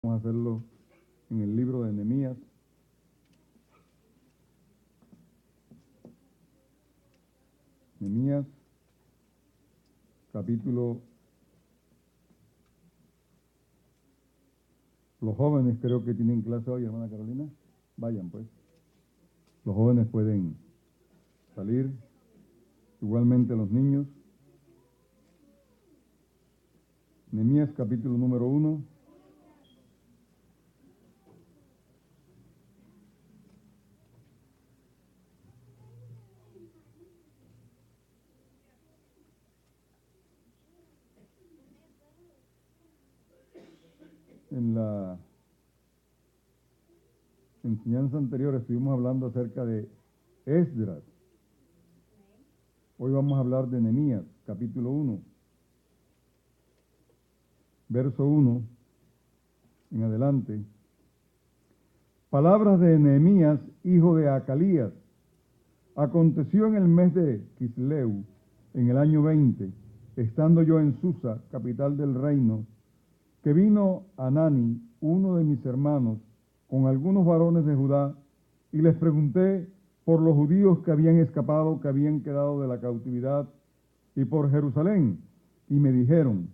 Vamos a hacerlo en el libro de Nehemías. Nehemías, capítulo. Los jóvenes creo que tienen clase hoy, hermana Carolina. Vayan pues. Los jóvenes pueden salir. Igualmente los niños. Nehemías, capítulo número 1. En la enseñanza anterior estuvimos hablando acerca de Esdras. Hoy vamos a hablar de Nehemías, capítulo 1, verso 1 en adelante. Palabras de Nehemías, hijo de Acalías. Aconteció en el mes de Quisleu, en el año 20, estando yo en Susa, capital del reino, que vino Hanani, uno de mis hermanos, con algunos varones de Judá, y les pregunté por los judíos que habían escapado, que habían quedado de la cautividad, y por Jerusalén. Y me dijeron,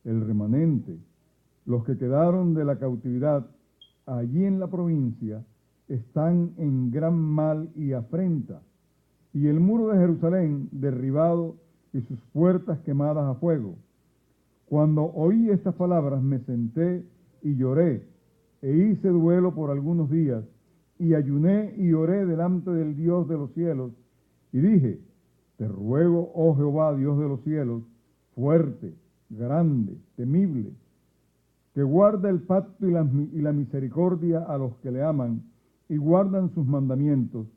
el remanente, los que quedaron de la cautividad allí en la provincia, están en gran mal y afrenta, y el muro de Jerusalén derribado y sus puertas quemadas a fuego. Cuando oí estas palabras me senté y lloré, e hice duelo por algunos días, y ayuné y oré delante del Dios de los cielos, y dije, te ruego, oh Jehová, Dios de los cielos, fuerte, grande, temible, que guarda el pacto y la misericordia a los que le aman, y guardan sus mandamientos.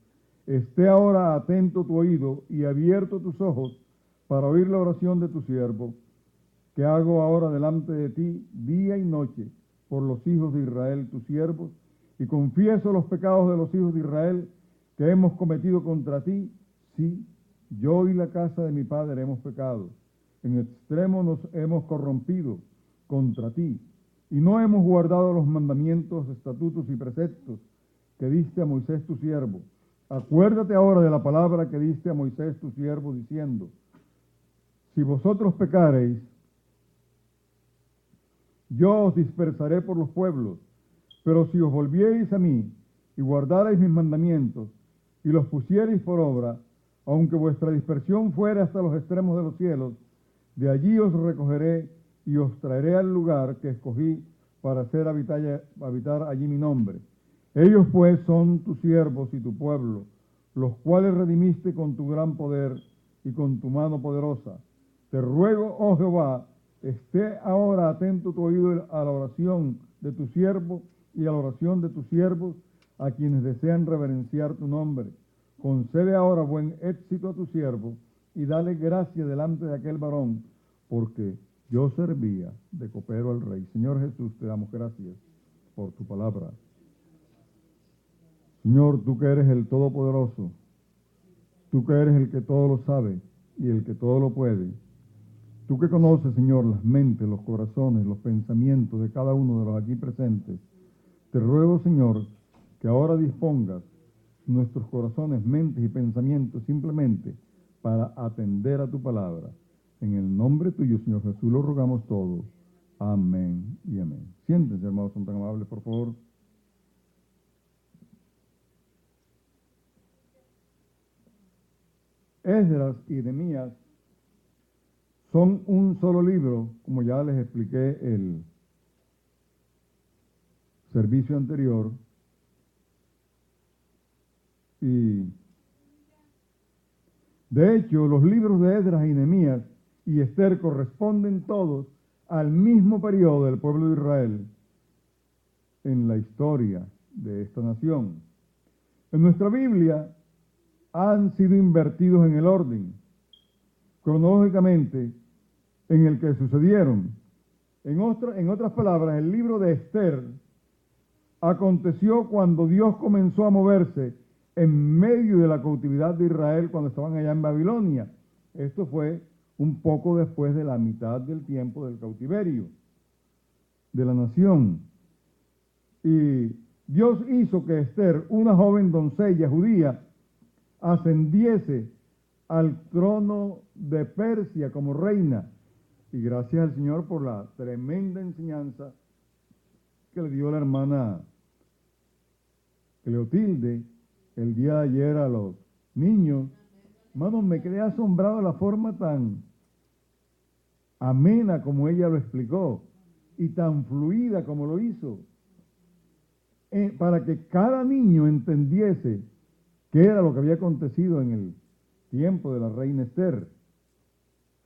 Esté ahora atento tu oído y abierto tus ojos para oír la oración de tu siervo, que hago ahora delante de ti día y noche por los hijos de Israel, tus siervos, y confieso los pecados de los hijos de Israel que hemos cometido contra ti. Sí, yo y la casa de mi padre hemos pecado. En extremo nos hemos corrompido contra ti, y no hemos guardado los mandamientos, estatutos y preceptos que diste a Moisés tu siervo. Acuérdate ahora de la palabra que diste a Moisés tu siervo, diciendo, si vosotros pecareis, yo os dispersaré por los pueblos, pero si os volviereis a mí y guardareis mis mandamientos y los pusiereis por obra, aunque vuestra dispersión fuera hasta los extremos de los cielos, de allí os recogeré y os traeré al lugar que escogí para hacer habitar allí mi nombre. Ellos pues son tus siervos y tu pueblo, los cuales redimiste con tu gran poder y con tu mano poderosa. Te ruego, oh Jehová, esté ahora atento tu oído a la oración de tu siervo y a la oración de tus siervos, a quienes desean reverenciar tu nombre. Concede ahora buen éxito a tu siervo y dale gracia delante de aquel varón, porque yo servía de copero al rey. Señor Jesús, te damos gracias por tu palabra. Señor, tú que eres el Todopoderoso, tú que eres el que todo lo sabe y el que todo lo puede, tú que conoces, Señor, las mentes, los corazones, los pensamientos de cada uno de los aquí presentes, te ruego, Señor, que ahora dispongas nuestros corazones, mentes y pensamientos simplemente para atender a tu palabra. En el nombre tuyo, Señor Jesús, lo rogamos todo. Amén y amén. Siéntense, hermanos, son tan amables, por favor. Esdras y Nehemías son un solo libro, como ya les expliqué el servicio anterior, y de hecho los libros de Esdras y Nehemías y Esther corresponden todos al mismo periodo del pueblo de Israel en la historia de esta nación. En nuestra Biblia han sido invertidos en el orden, cronológicamente, en el que sucedieron. En otras palabras, el libro de Esther aconteció cuando Dios comenzó a moverse en medio de la cautividad de Israel cuando estaban allá en Babilonia. Esto fue un poco después de la mitad del tiempo del cautiverio de la nación. Y Dios hizo que Esther, una joven doncella judía, ascendiese al trono de Persia como reina. Y gracias al Señor por la tremenda enseñanza que le dio la hermana Cleotilde el día de ayer a los niños. Hermano, me quedé asombrado de la forma tan amena como ella lo explicó y tan fluida como lo hizo, para que cada niño entendiese qué era lo que había acontecido en el tiempo de la reina Esther.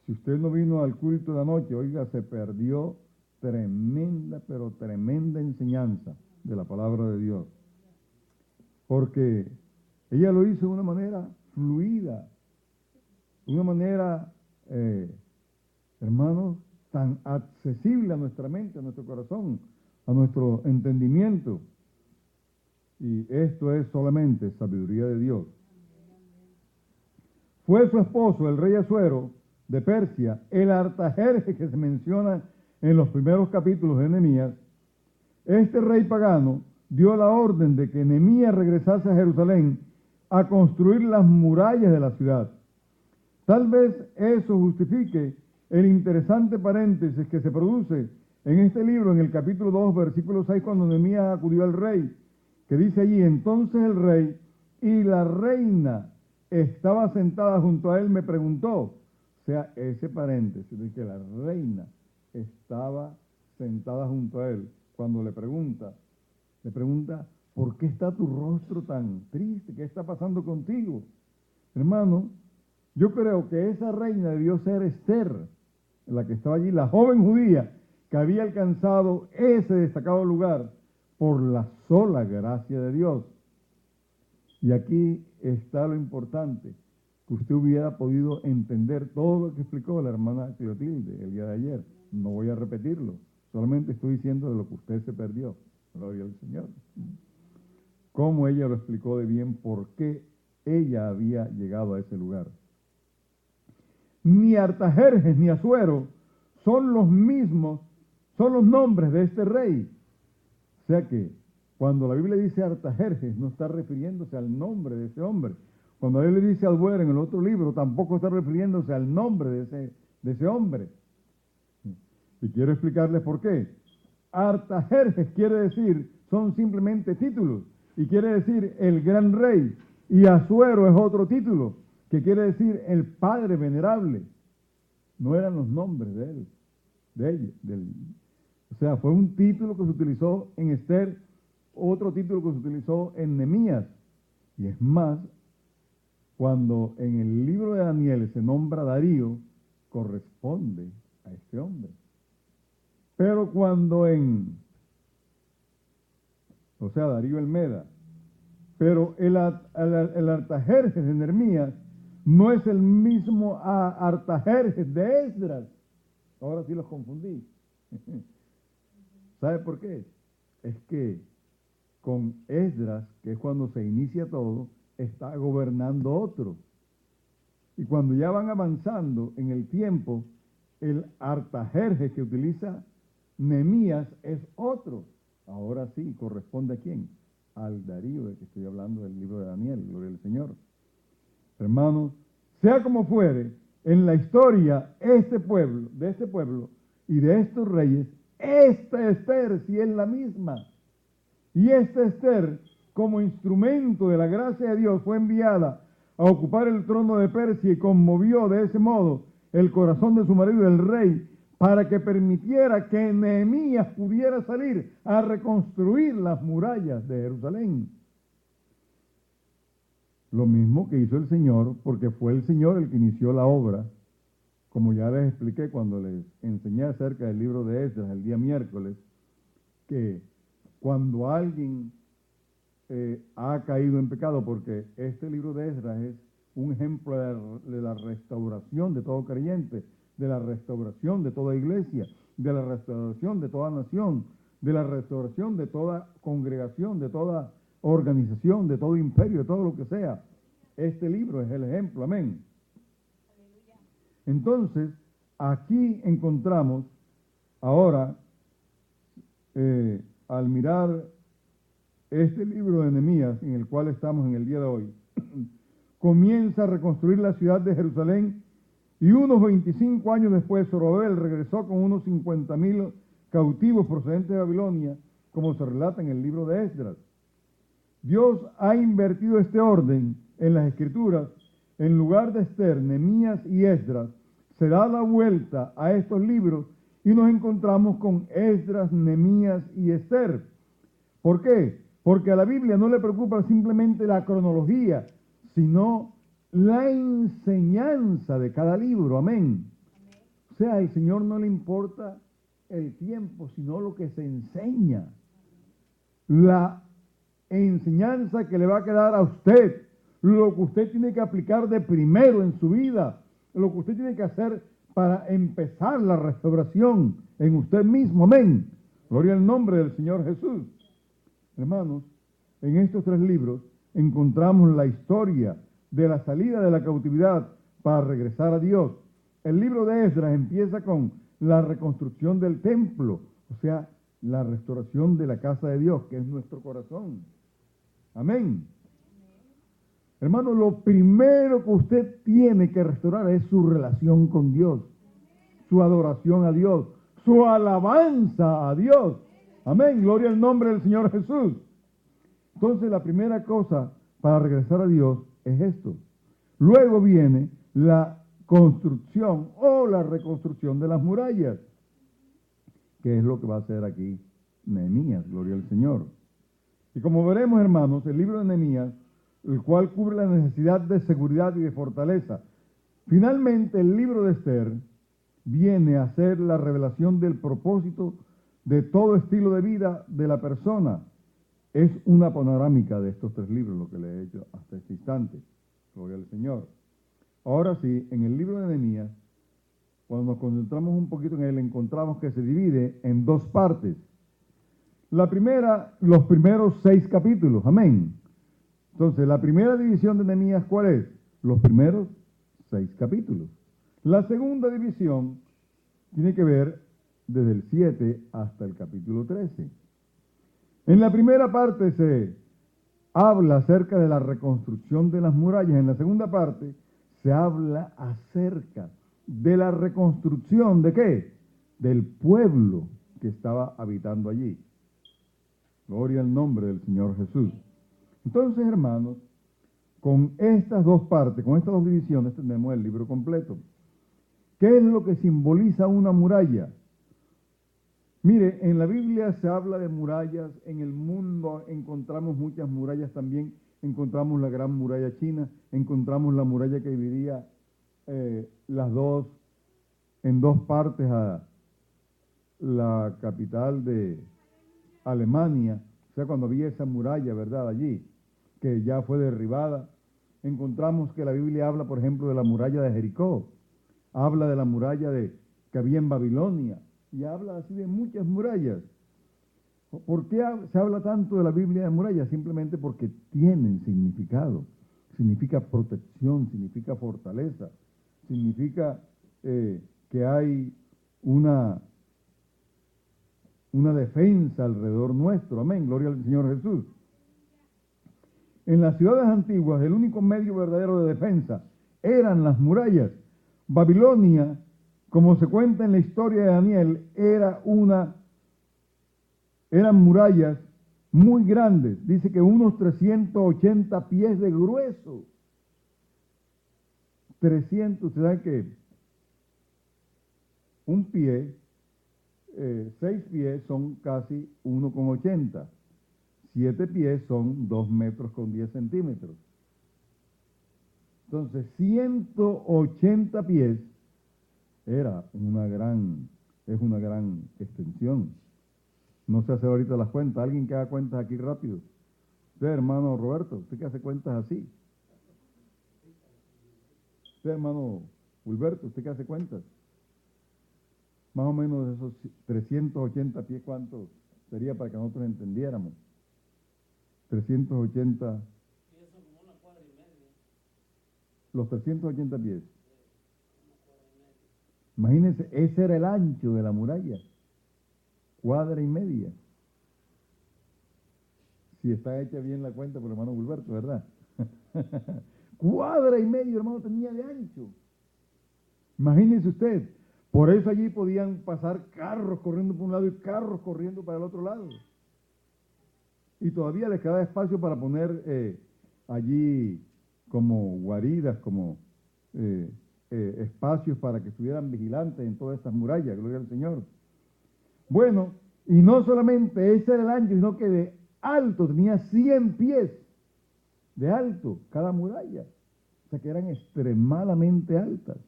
Si usted no vino al culto de anoche, oiga, se perdió tremenda, pero tremenda enseñanza de la palabra de Dios. Porque ella lo hizo de una manera fluida, de una manera, hermanos, tan accesible a nuestra mente, a nuestro corazón, a nuestro entendimiento. Y esto es solamente sabiduría de Dios. Fue su esposo, el rey Asuero de Persia, el Artajerjes que se menciona en los primeros capítulos de Nehemías. Este rey pagano dio la orden de que Nehemías regresase a Jerusalén a construir las murallas de la ciudad. Tal vez eso justifique el interesante paréntesis que se produce en este libro, en el capítulo 2, versículo 6, cuando Nehemías acudió al rey, que dice allí: entonces el rey y la reina estaba sentada junto a él, me preguntó. O sea, ese paréntesis de que la reina estaba sentada junto a él, cuando le pregunta, ¿por qué está tu rostro tan triste? ¿Qué está pasando contigo? Hermano, yo creo que esa reina debió ser Esther, la que estaba allí, la joven judía que había alcanzado ese destacado lugar por la sola gracia de Dios. Y aquí está lo importante, que usted hubiera podido entender todo lo que explicó la hermana Cleotilde el día de ayer. No voy a repetirlo, solamente estoy diciendo de lo que usted se perdió. Gloria al Señor. Cómo ella lo explicó de bien, por qué ella había llegado a ese lugar. Ni Artajerjes ni Asuero son los mismos, son los nombres de este rey. O sea que cuando la Biblia dice Artajerjes, no está refiriéndose al nombre de ese hombre. Cuando la Biblia dice Asuero en el otro libro, tampoco está refiriéndose al nombre de ese hombre. Y quiero explicarles por qué. Artajerjes quiere decir, son simplemente títulos, y quiere decir el gran rey, y Asuero es otro título, que quiere decir el padre venerable. No eran los nombres de él, de ella. O sea, fue un título que se utilizó en Esther, otro título que se utilizó en Nehemías. Y es más, cuando en el libro de Daniel se nombra Darío, corresponde a este hombre. Pero cuando Darío el Meda, pero el Artajerjes de Nehemías no es el mismo Artajerjes de Esdras. Ahora sí los confundí. ¿Sabe por qué? Es que con Esdras, que es cuando se inicia todo, está gobernando otro. Y cuando ya van avanzando en el tiempo, el Artajerjes que utiliza Nehemías es otro. Ahora sí, ¿corresponde a quién? Al Darío, de que estoy hablando del libro de Daniel, gloria al Señor. Hermanos, sea como fuere, en la historia de este pueblo y de estos reyes, esta Esther sí es la misma. Y esta Esther, como instrumento de la gracia de Dios, fue enviada a ocupar el trono de Persia y conmovió de ese modo el corazón de su marido, el rey, para que permitiera que Nehemías pudiera salir a reconstruir las murallas de Jerusalén. Lo mismo que hizo el Señor, porque fue el Señor el que inició la obra, como ya les expliqué cuando les enseñé acerca del libro de Esdras el día miércoles, que cuando alguien ha caído en pecado, porque este libro de Esdras es un ejemplo de la restauración de todo creyente, de la restauración de toda iglesia, de la restauración de toda nación, de la restauración de toda congregación, de toda organización, de todo imperio, de todo lo que sea. Este libro es el ejemplo, amén. Entonces, aquí encontramos ahora, al mirar este libro de Nehemías, en el cual estamos en el día de hoy, comienza a reconstruir la ciudad de Jerusalén y unos 25 años después Zorobabel regresó con unos 50.000 cautivos procedentes de Babilonia, como se relata en el libro de Esdras. Dios ha invertido este orden en las Escrituras. En lugar de Esther, Nehemías y Esdras, se da la vuelta a estos libros y nos encontramos con Esdras, Nehemías y Esther. ¿Por qué? Porque a la Biblia no le preocupa simplemente la cronología, sino la enseñanza de cada libro. Amén. O sea, al Señor no le importa el tiempo, sino lo que se enseña. La enseñanza que le va a quedar a usted, lo que usted tiene que aplicar de primero en su vida, lo que usted tiene que hacer para empezar la restauración en usted mismo. Amén. Gloria al nombre del Señor Jesús. Hermanos, en estos 3 libros encontramos la historia de la salida de la cautividad para regresar a Dios. El libro de Esdras empieza con la reconstrucción del templo, o sea, la restauración de la casa de Dios, que es nuestro corazón. Amén. Hermano, lo primero que usted tiene que restaurar es su relación con Dios, su adoración a Dios, su alabanza a Dios. Amén, gloria al nombre del Señor Jesús. Entonces la primera cosa para regresar a Dios es esto. Luego viene la construcción o la reconstrucción de las murallas, que es lo que va a hacer aquí Nehemías, gloria al Señor. Y como veremos, hermanos, el libro de Nehemías, el cual cubre la necesidad de seguridad y de fortaleza. Finalmente, el libro de Esther viene a ser la revelación del propósito de todo estilo de vida de la persona. Es una panorámica de estos 3 libros, lo que le he hecho hasta este instante. Gloria al Señor. Ahora sí, en el libro de Nehemías, cuando nos concentramos un poquito en él, encontramos que se divide en 2 partes. La primera, los primeros 6 capítulos. Amén. Entonces, la primera división de Nehemías, ¿cuál es? Los primeros 6 capítulos. La segunda división tiene que ver desde el 7 hasta el capítulo 13. En la primera parte se habla acerca de la reconstrucción de las murallas. En la segunda parte se habla acerca de la reconstrucción ¿de qué? Del pueblo que estaba habitando allí. Gloria al nombre del Señor Jesús. Entonces, hermanos, con estas 2 partes, con estas 2 divisiones, tenemos el libro completo. ¿Qué es lo que simboliza una muralla? Mire, en la Biblia se habla de murallas, en el mundo encontramos muchas murallas también, encontramos la gran muralla china, encontramos la muralla que dividía las dos, en 2 partes a la capital de Alemania, o sea, cuando había esa muralla, ¿verdad?, allí, que ya fue derribada. Encontramos que la Biblia habla, por ejemplo, de la muralla de Jericó, habla de la muralla que había en Babilonia, y habla así de muchas murallas. ¿Por qué se habla tanto de la Biblia de murallas? Simplemente porque tienen significado. Significa protección, significa fortaleza, significa que hay una defensa alrededor nuestro. Amén, gloria al Señor Jesús. En las ciudades antiguas, el único medio verdadero de defensa eran las murallas. Babilonia, como se cuenta en la historia de Daniel, eran murallas muy grandes. Dice que unos 380 pies de grueso. 300, ¿usted sabe que un pie, 6 pies son casi 1,80. 7 pies son 2 metros con 10 centímetros. Entonces, 180 pies es una gran extensión. No se hace ahorita las cuentas. Alguien que haga cuentas aquí rápido. Usted, hermano Roberto, usted que hace cuentas así. Usted, hermano Wilberto, usted que hace cuentas. Más o menos de esos 380 pies, ¿cuánto sería para que nosotros entendiéramos? 380. Los 380 pies. Imagínense, ese era el ancho de la muralla. 1,5 cuadras. Si está hecha bien la cuenta por el hermano Gilberto, ¿verdad? 1,5 cuadras, hermano, tenía de ancho. Imagínense usted. Por eso allí podían pasar carros corriendo por un lado y carros corriendo para el otro lado. Y todavía les quedaba espacio para poner allí como guaridas, como espacios para que estuvieran vigilantes en todas estas murallas, gloria al Señor. Bueno, y no solamente ese era el ancho, sino que de alto tenía 100 pies de alto cada muralla. O sea que eran extremadamente altas.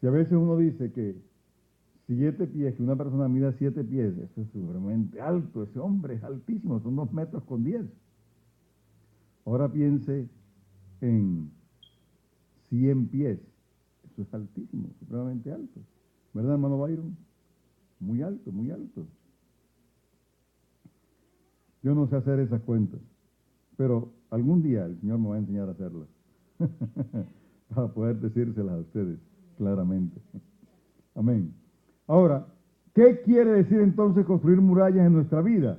Si a veces uno dice que 7 pies, que una persona mida 7 pies, eso es sumamente alto, ese hombre es altísimo, son 2,10 metros. Ahora piense en 100 pies, eso es altísimo, supremamente alto. ¿Verdad, hermano Byron? Muy alto, muy alto. Yo no sé hacer esas cuentas, pero algún día el Señor me va a enseñar a hacerlas, para poder decírselas a ustedes claramente. Amén. Ahora, ¿qué quiere decir entonces construir murallas en nuestra vida?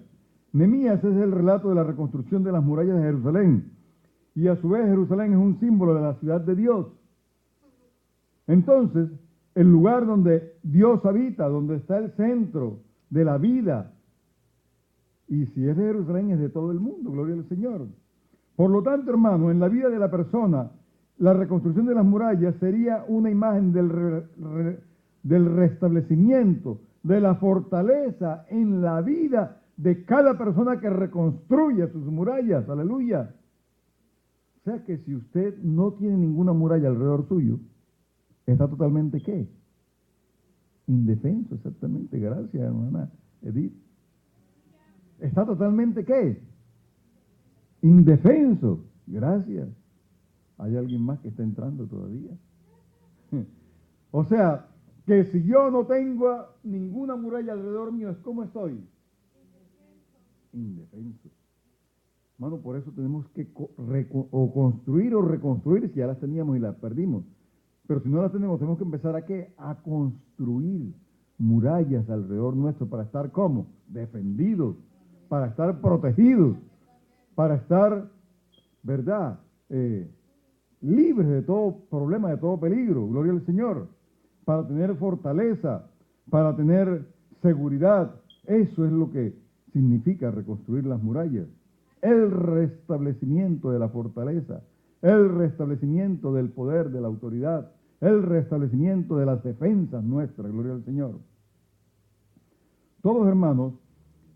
Nehemías es el relato de la reconstrucción de las murallas de Jerusalén, y a su vez Jerusalén es un símbolo de la ciudad de Dios. Entonces, el lugar donde Dios habita, donde está el centro de la vida, y si es de Jerusalén, es de todo el mundo, gloria al Señor. Por lo tanto, hermano, en la vida de la persona, la reconstrucción de las murallas sería una imagen del restablecimiento, de la fortaleza en la vida de cada persona que reconstruye sus murallas, aleluya. O sea que si usted no tiene ninguna muralla alrededor suyo, está totalmente, ¿qué? Indefenso, exactamente, gracias, hermana Edith. Está totalmente, ¿qué? Indefenso, gracias. ¿Hay alguien más que está entrando todavía? O sea, que si yo no tengo ninguna muralla alrededor mío, ¿cómo estoy? Indefenso. Hermano, por eso tenemos que construir o reconstruir, si ya las teníamos y las perdimos. Pero si no las tenemos que empezar ¿a qué? A construir murallas alrededor nuestro para estar, ¿cómo? Defendidos, para estar protegidos, para estar, ¿verdad? Libres de todo problema, de todo peligro, gloria al Señor, para tener fortaleza, para tener seguridad. Eso es lo que significa reconstruir las murallas. El restablecimiento de la fortaleza, el restablecimiento del poder, de la autoridad, el restablecimiento de las defensas nuestras, gloria al Señor. Todos, hermanos,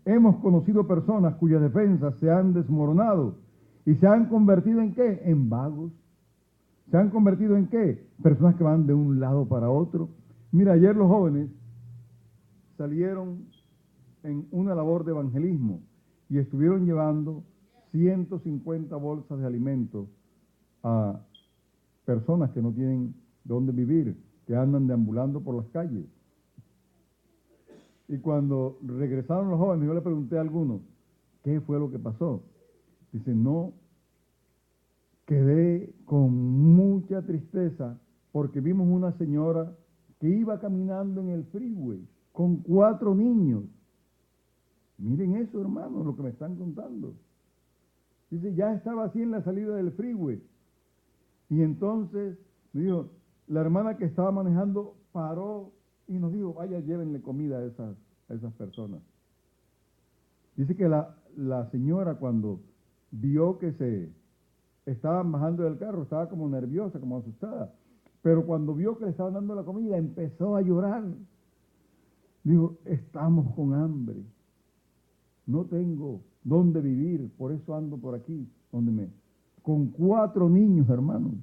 hemos conocido personas cuyas defensas se han desmoronado y se han convertido ¿en qué? En vagos. ¿Se han convertido en qué? Personas que van de un lado para otro. Mira, ayer los jóvenes salieron en una labor de evangelismo y estuvieron llevando 150 bolsas de alimentos a personas que no tienen dónde vivir, que andan deambulando por las calles. Y cuando regresaron los jóvenes, yo le pregunté a algunos, ¿qué fue lo que pasó? Dice, no, quedé con mucha tristeza porque vimos una señora que iba caminando en el freeway con 4 niños. Miren eso, hermano, lo que me están contando. Dice, ya estaba así en la salida del freeway. Y entonces, me dijo, la hermana que estaba manejando paró y nos dijo, vaya, llévenle comida a esas personas. Dice que la señora cuando vio que se estaban bajando del carro, estaba como nerviosa, como asustada. Pero cuando vio que le estaban dando la comida, empezó a llorar. Dijo, estamos con hambre. No tengo dónde vivir, por eso ando por aquí, con 4 niños, hermanos.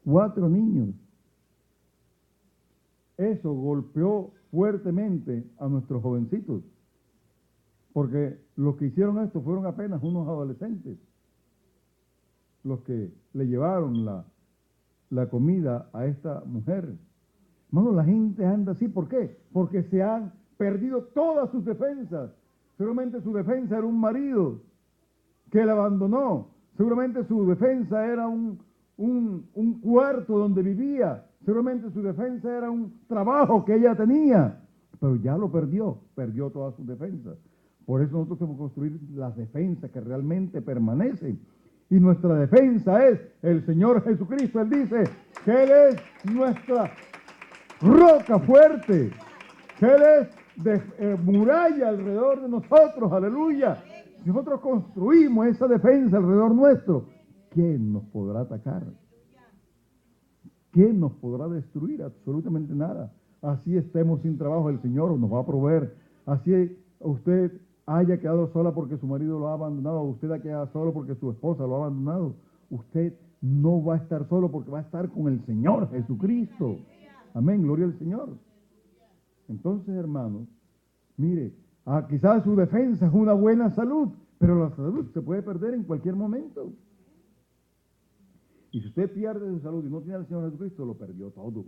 4 niños. Eso golpeó fuertemente a nuestros jovencitos, porque los que hicieron esto fueron apenas unos adolescentes, los que le llevaron la comida a esta mujer. Hermano, la gente anda así, ¿por qué? Porque se han perdido todas sus defensas. Seguramente su defensa era un marido que la abandonó. Seguramente su defensa era un cuarto donde vivía. Seguramente su defensa era un trabajo que ella tenía. Pero ya lo perdió todas sus defensas. Por eso nosotros tenemos que construir las defensas que realmente permanecen. Y nuestra defensa es el Señor Jesucristo. Él dice que Él es nuestra roca fuerte, que Él es de muralla alrededor de nosotros. Aleluya. Si nosotros construimos esa defensa alrededor nuestro, ¿quién nos podrá atacar? ¿Quién nos podrá destruir? Absolutamente nada. Así estemos sin trabajo, el Señor nos va a proveer. Así usted haya quedado sola porque su marido lo ha abandonado, usted ha quedado solo porque su esposa lo ha abandonado, usted no va a estar solo porque va a estar con el Señor Jesucristo. Amén, gloria al Señor. Entonces, hermanos, mire, quizás su defensa es una buena salud, pero la salud se puede perder en cualquier momento. Y si usted pierde su salud y no tiene al Señor Jesucristo, lo perdió todo.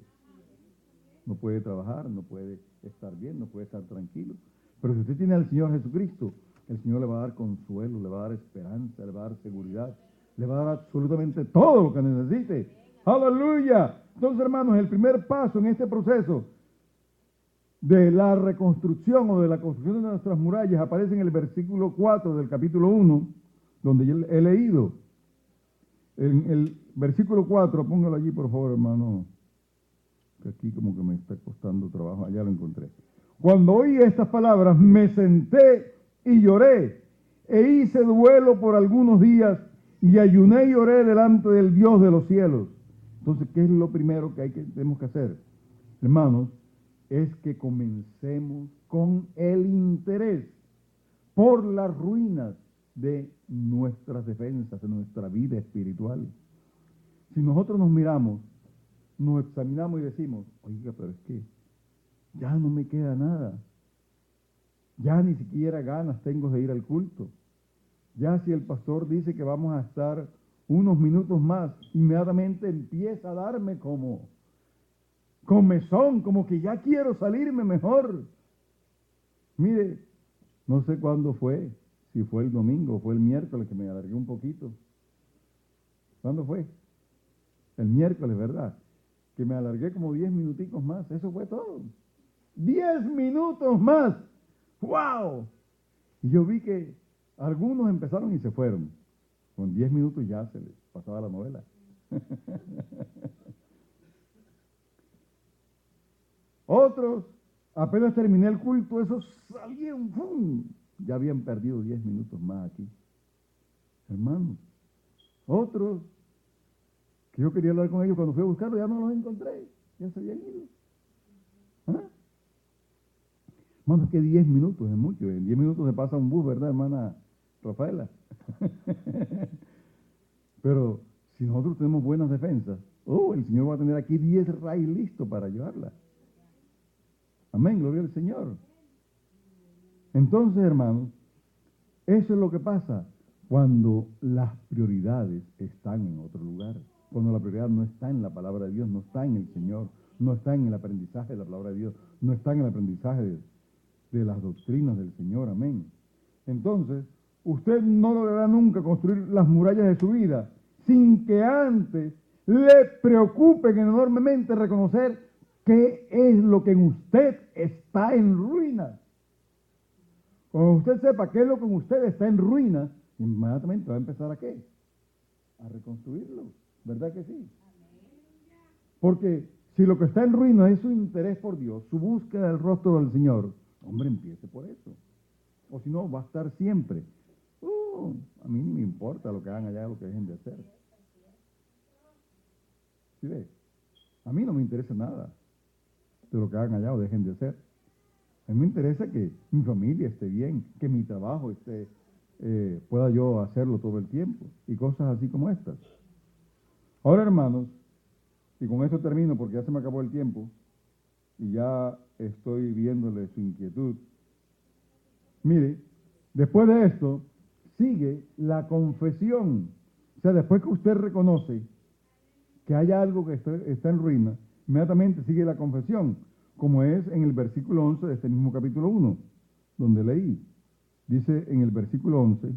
No puede trabajar, no puede estar bien, no puede estar tranquilo. Pero si usted tiene al Señor Jesucristo, el Señor le va a dar consuelo, le va a dar esperanza, le va a dar seguridad, le va a dar absolutamente todo lo que necesite. ¡Aleluya! Entonces, hermanos, el primer paso en este proceso de la reconstrucción o de la construcción de nuestras murallas aparece en el versículo 4 del capítulo 1, donde yo he leído. En el versículo 4, póngalo allí, por favor, hermano, que aquí como que me está costando trabajo. Allá lo encontré. Cuando oí estas palabras, me senté y lloré, e hice duelo por algunos días, y ayuné y oré delante del Dios de los cielos. Entonces, ¿qué es lo primero que tenemos que hacer? Hermanos, es que comencemos con el interés por las ruinas de nuestras defensas, de nuestra vida espiritual. Si nosotros nos miramos, nos examinamos y decimos, oiga, pero es que ya no me queda nada. Ya ni siquiera ganas tengo de ir al culto. Ya si el pastor dice que vamos a estar unos minutos más, inmediatamente empieza a darme como comezón, como que ya quiero salirme mejor. Mire, no sé cuándo fue, si fue el domingo o fue el miércoles que me alargué un poquito. ¿Cuándo fue? El miércoles, ¿verdad? Que me alargué como 10 minuticos más, eso fue todo. 10 minutos más. ¡Wow! Y yo vi que algunos empezaron y se fueron. Con 10 minutos ya se les pasaba la novela. Otros, apenas terminé el culto, esos salieron, ¡pum! Ya habían perdido 10 minutos más aquí. Hermanos, otros, que yo quería hablar con ellos cuando fui a buscarlos, ya no los encontré, ya se habían ido. ¿Ah? Hermanos, que 10 minutos es mucho, en 10 minutos se pasa un bus, ¿verdad, hermana Rafaela? Pero si nosotros tenemos buenas defensas, el Señor va a tener aquí 10 raíles listos para llevarla. Amén, gloria al Señor. Entonces, hermanos, eso es lo que pasa cuando las prioridades están en otro lugar. Cuando la prioridad no está en la palabra de Dios, no está en el Señor, no está en el aprendizaje de la palabra de Dios, no está en el aprendizaje de las doctrinas del Señor. Amén. Entonces, usted no logrará nunca construir las murallas de su vida sin que antes le preocupen enormemente reconocer qué es lo que en usted está en ruinas. Cuando usted sepa qué es lo que en usted está en ruinas, inmediatamente va a empezar ¿a qué? A reconstruirlo. ¿Verdad que sí? Porque si lo que está en ruinas es su interés por Dios, su búsqueda del rostro del Señor, hombre, empiece por eso. O si no, va a estar siempre. A mí ni me importa lo que hagan allá, lo que dejen de hacer. ¿Sí ves? A mí no me interesa nada de lo que hagan allá o dejen de hacer. A mí me interesa que mi familia esté bien, que mi trabajo pueda yo hacerlo todo el tiempo y cosas así como estas. Ahora, hermanos, y con esto termino porque ya se me acabó el tiempo y ya estoy viéndole su inquietud. Mire, después de esto sigue la confesión. O sea, después que usted reconoce que hay algo que está en ruina, inmediatamente sigue la confesión, como es en el versículo 11 de este mismo capítulo 1, donde leí. Dice en el versículo 11,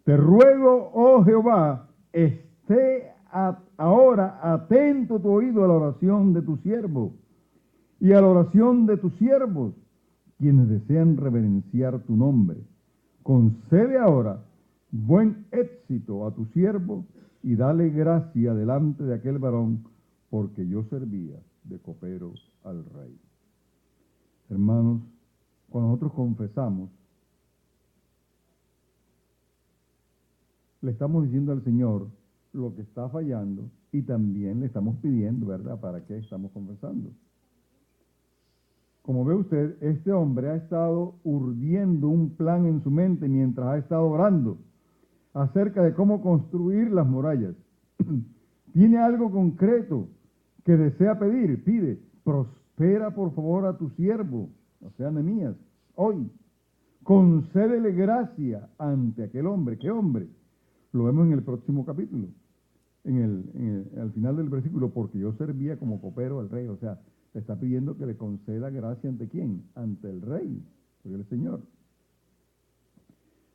te ruego, oh Jehová, esté ahora atento tu oído a la oración de tu siervo, y a la oración de tus siervos, quienes desean reverenciar tu nombre. Concede ahora buen éxito a tu siervo y dale gracia delante de aquel varón, porque yo servía de copero al rey. Hermanos, cuando nosotros confesamos, le estamos diciendo al Señor lo que está fallando y también le estamos pidiendo, ¿verdad?, para qué estamos confesando. Como ve usted, este hombre ha estado urdiendo un plan en su mente mientras ha estado orando acerca de cómo construir las murallas. Tiene algo concreto que desea pedir. Pide, prospera por favor a tu siervo, o sea, Nehemías, hoy. Concédele gracia ante aquel hombre. ¿Qué hombre? Lo vemos en el próximo capítulo, al final del versículo, porque yo servía como copero al rey. O sea, le está pidiendo que le conceda gracia ante quién, ante el rey, porque el Señor.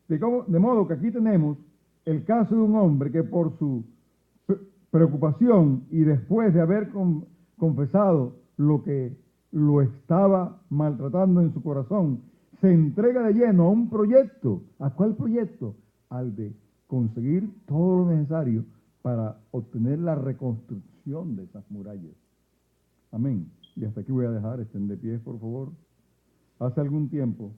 De modo que aquí tenemos el caso de un hombre que por su preocupación y después de haber confesado lo que lo estaba maltratando en su corazón, se entrega de lleno a un proyecto. ¿A cuál proyecto? Al de conseguir todo lo necesario para obtener la reconstrucción de esas murallas. Amén. Y hasta aquí voy a dejar, estén de pie, por favor. Hace algún tiempo